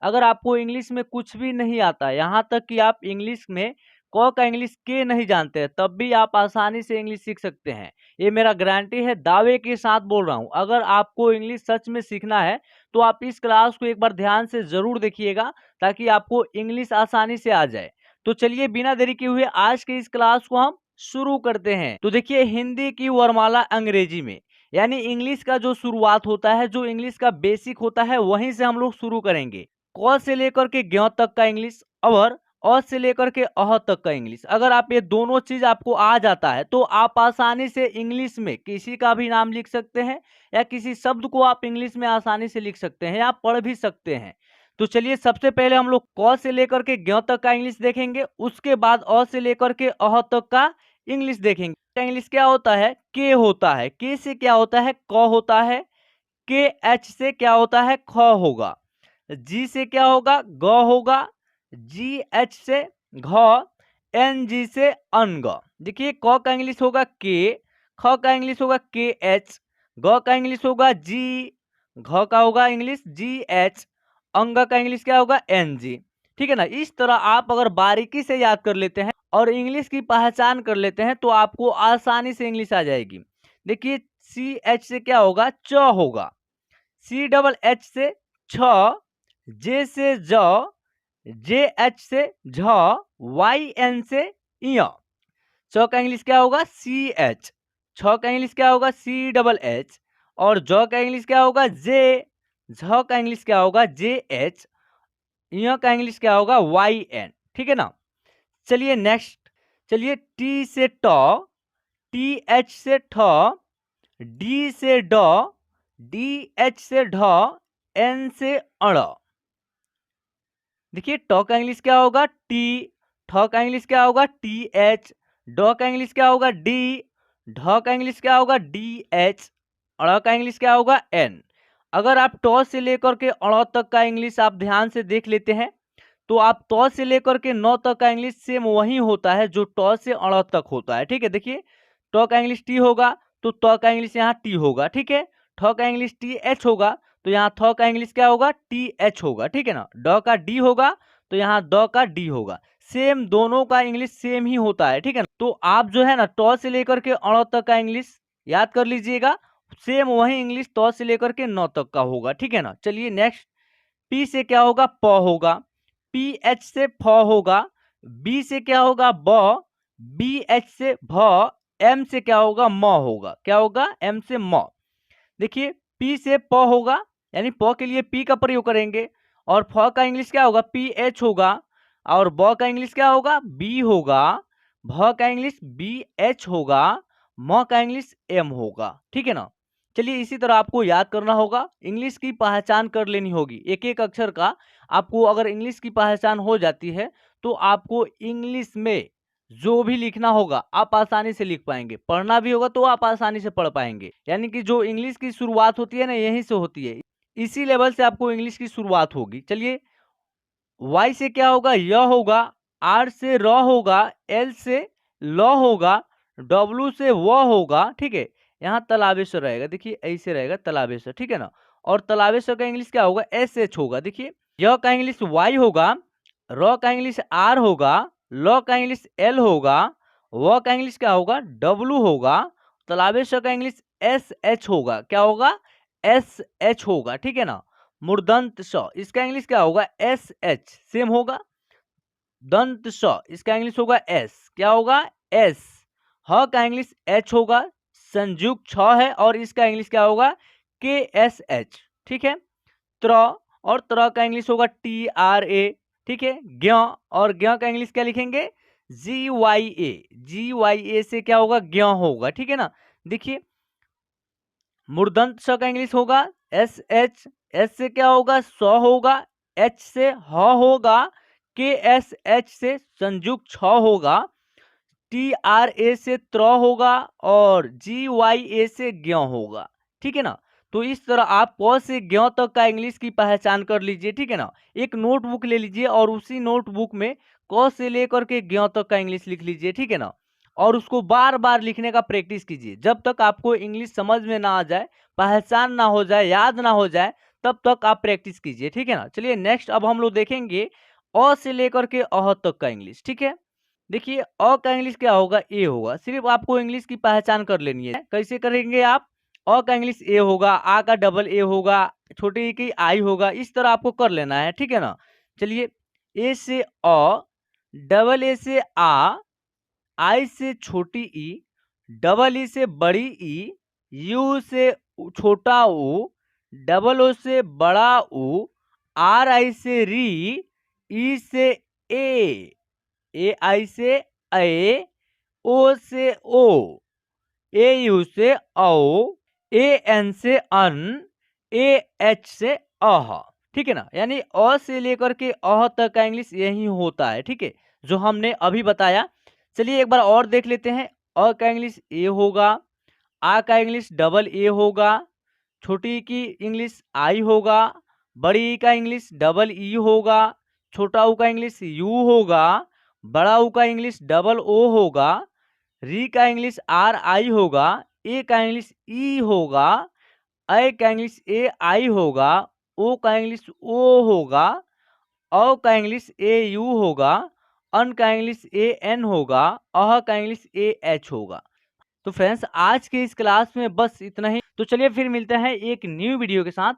अगर आपको इंग्लिश में कुछ भी नहीं आता, यहाँ तक कि आप इंग्लिश में क का इंग्लिश के नहीं जानते हैं, तब भी आप आसानी से इंग्लिश सीख सकते हैं। ये मेरा गारंटी है, दावे के साथ बोल रहा हूँ। अगर आपको इंग्लिश सच में सीखना है तो आप इस क्लास को एक बार ध्यान से जरूर देखिएगा, ताकि आपको इंग्लिश आसानी से आ जाए। तो चलिए बिना देरी किए हुए आज के इस क्लास को हम शुरू करते हैं। तो देखिए, हिंदी की वर्णमाला अंग्रेजी में, यानी इंग्लिश का जो शुरुआत होता है, जो इंग्लिश का बेसिक होता है, वहीं से हम लोग शुरू करेंगे। क से लेकर के ज्ञ तक का इंग्लिश और अ से लेकर के अह तक का इंग्लिश। अगर आप ये दोनों चीज आपको आ जाता है तो आप आसानी से इंग्लिश में किसी का भी नाम लिख सकते हैं, या किसी शब्द को आप इंग्लिश में आसानी से लिख सकते हैं, या पढ़ भी सकते हैं। तो चलिए सबसे पहले हम लोग क से लेकर के ज्ञ तक का इंग्लिश देखेंगे, उसके बाद अ से लेकर के अह तक का इंग्लिश देखेंगे। इंग्लिश क्या होता है? के होता है। के से क्या होता है? क होता है। के एच से क्या होता है? ख होगा। जी से क्या होगा? ग होगा। जी एच से घ, एन जी से अनग। देखिए, क का इंग्लिश होगा के, ख का इंग्लिश होगा के एच, ग का इंग्लिश होगा जी, घ का होगा इंग्लिश जी एच, अंग का इंग्लिश क्या होगा? N G. ठीक है ना? इस तरह आप अगर बारीकी से याद कर लेते हैं और इंग्लिश की पहचान कर लेते हैं तो आपको आसानी से इंग्लिश आ जाएगी। देखिए, सी एच से क्या होगा? च होगा। सी डबल एच से छ, जे से ज, जे एच से झ, वाई एन से य। च का इंग्लिश क्या होगा? C H. छ का इंग्लिश क्या होगा? C double H. और ज का इंग्लिश क्या होगा? जे। झ का इंग्लिश क्या होगा? J H. य का इंग्लिश क्या होगा? Y N. ठीक है ना? चलिए नेक्स्ट। चलिए, टी से ट, टी एच से ठ, डी से ड, डी एच से ढ, एन से अड़। देखिए, ट का इंग्लिश क्या होगा? टी। ठ का इंग्लिश क्या होगा? T H. ड का इंग्लिश क्या होगा? डी। ढ का इंग्लिश क्या होगा? D H. अड़ का इंग्लिश क्या होगा? एन। अगर आप ट से लेकर के अड़ तक का इंग्लिश आप ध्यान से देख लेते हैं तो आप त से लेकर के न तक का इंग्लिश सेम वही होता है जो ट से अड़ तक होता है। ठीक है? देखिए, ट का इंग्लिश टी होगा तो त का इंग्लिश यहाँ टी होगा। ठीक है? ठ का इंग्लिश टी एच होगा तो यहाँ थ का इंग्लिश क्या होगा? टी एच होगा। ठीक है ना? ड का डी होगा तो यहाँ द का डी होगा। सेम, दोनों का इंग्लिश सेम ही होता है। ठीक है ना? तो आप जो है ना, ट से लेकर के अड़ तक का इंग्लिश याद कर लीजिएगा, सेम वही इंग्लिश त से लेकर के न तक का होगा। ठीक है ना? चलिए नेक्स्ट। पी से क्या होगा? प होगा। पी एच से फ होगा। बी से क्या होगा? ब। बी एच से भ। एम से क्या होगा? म होगा। क्या होगा? एम से म। देखिए, पी से प होगा, यानी प के लिए पी का प्रयोग करेंगे, और फ का इंग्लिश क्या होगा? पी एच होगा। और ब का इंग्लिश क्या होगा? बी होगा। भ का इंग्लिश बी एच होगा। म का इंग्लिश एम होगा। ठीक है ना? चलिए, इसी तरह आपको याद करना होगा, इंग्लिश की पहचान कर लेनी होगी एक एक अक्षर का। आपको अगर इंग्लिश की पहचान हो जाती है तो आपको इंग्लिश में जो भी लिखना होगा आप आसानी से लिख पाएंगे, पढ़ना भी होगा तो आप आसानी से पढ़ पाएंगे। यानी कि जो इंग्लिश की शुरुआत होती है ना, यहीं से होती है, इसी लेवल से आपको इंग्लिश की शुरुआत होगी। चलिए, वाई से क्या होगा? य होगा। आर से र होगा। एल से ल होगा। डब्लू से व होगा। ठीक है? यहाँ तलावेश्वर रहेगा। देखिए, ऐसे रहेगा तलावेश्वर। ठीक है ना? और तलावेश्वर का इंग्लिश क्या होगा? एस एच होगा। देखिए, य का इंग्लिश वाई होगा। र का इंग्लिश आर होगा। ल का इंग्लिश एल होगा। व का इंग्लिश क्या होगा? डब्लू होगा। तलावेश्वर का इंग्लिश एस एच होगा। क्या होगा? एस एच होगा। ठीक है ना? मूर्धन्त स, इसका इंग्लिश क्या होगा? एस एच, सेम होगा। दंत स, इसका इंग्लिश होगा एस। क्या होगा? एस। ह का इंग्लिश एच होगा। संयुक्त छ है और इसका इंग्लिश क्या होगा? के एस एच। ठीक है? त्र, और त्र का इंग्लिश होगा टी आर ए। ठीक है? ज्ञ, और ज्ञ का इंग्लिश क्या लिखेंगे? जी वाई ए। जी वाई ए से क्या होगा? ज्ञ होगा। ठीक है ना? देखिए, मूर्धन्त स का इंग्लिश होगा एस एच। एस से क्या होगा? स होगा। एच से ह होगा। के एस एच से संयुक्त छ होगा। टी आर ए से त्र होगा। और जी वाई ए से ज्ञ होगा। ठीक है ना? तो इस तरह आप क से ज्ञ तक का इंग्लिश की पहचान कर लीजिए। ठीक है ना? एक नोटबुक ले लीजिए और उसी नोटबुक में क से लेकर के ज्ञ तक का इंग्लिश लिख लीजिए। ठीक है ना? और उसको बार बार लिखने का प्रैक्टिस कीजिए जब तक आपको इंग्लिश समझ में ना आ जाए, पहचान ना हो जाए, याद ना हो जाए, तब तक आप प्रैक्टिस कीजिए, ठीक है ना। चलिए नेक्स्ट अब हम लोग देखेंगे अ से लेकर के अह तक का इंग्लिश, ठीक है। देखिए अ का इंग्लिश क्या होगा, ए होगा। सिर्फ आपको इंग्लिश की पहचान कर लेनी है। कैसे करेंगे आप, अ का इंग्लिश ए होगा, आ का डबल ए होगा, छोटी ई की आई होगा, इस तरह आपको कर लेना है, ठीक है ना। चलिए ए से अ, डबल ए से आ, आई से छोटी ई, डबल ई से बड़ी ई, यू से छोटा ऊ, डबल ओ से बड़ा ऊ, आर आई से री, ई से ए, ए आई से ए, ओ से ओ, ए यू से औ, ए एन से अन, ए एच से अह, ठीक है ना। यानी अ से लेकर के अह तक का इंग्लिश यही होता है, ठीक है, जो हमने अभी बताया। चलिए एक बार और देख लेते हैं। अ का इंग्लिश ए होगा, आ का इंग्लिश डबल ए होगा, छोटी ई की इंग्लिश आई होगा, बड़ी ई का इंग्लिश डबल ई होगा, छोटा ऊ का इंग्लिश यू होगा, बड़ा ऊ का इंग्लिश डबल ओ होगा, री का इंग्लिश आर आई होगा, ए का इंग्लिश ई होगा, आई का इंग्लिश ए आई होगा, ओ का इंग्लिश ओ होगा, औ का इंग्लिश ए यू होगा, अन का इंग्लिश ए एन होगा, अह का इंग्लिश ए एच होगा। तो फ्रेंड्स आज के इस क्लास में बस इतना ही। तो चलिए फिर मिलते हैं एक न्यू वीडियो के साथ।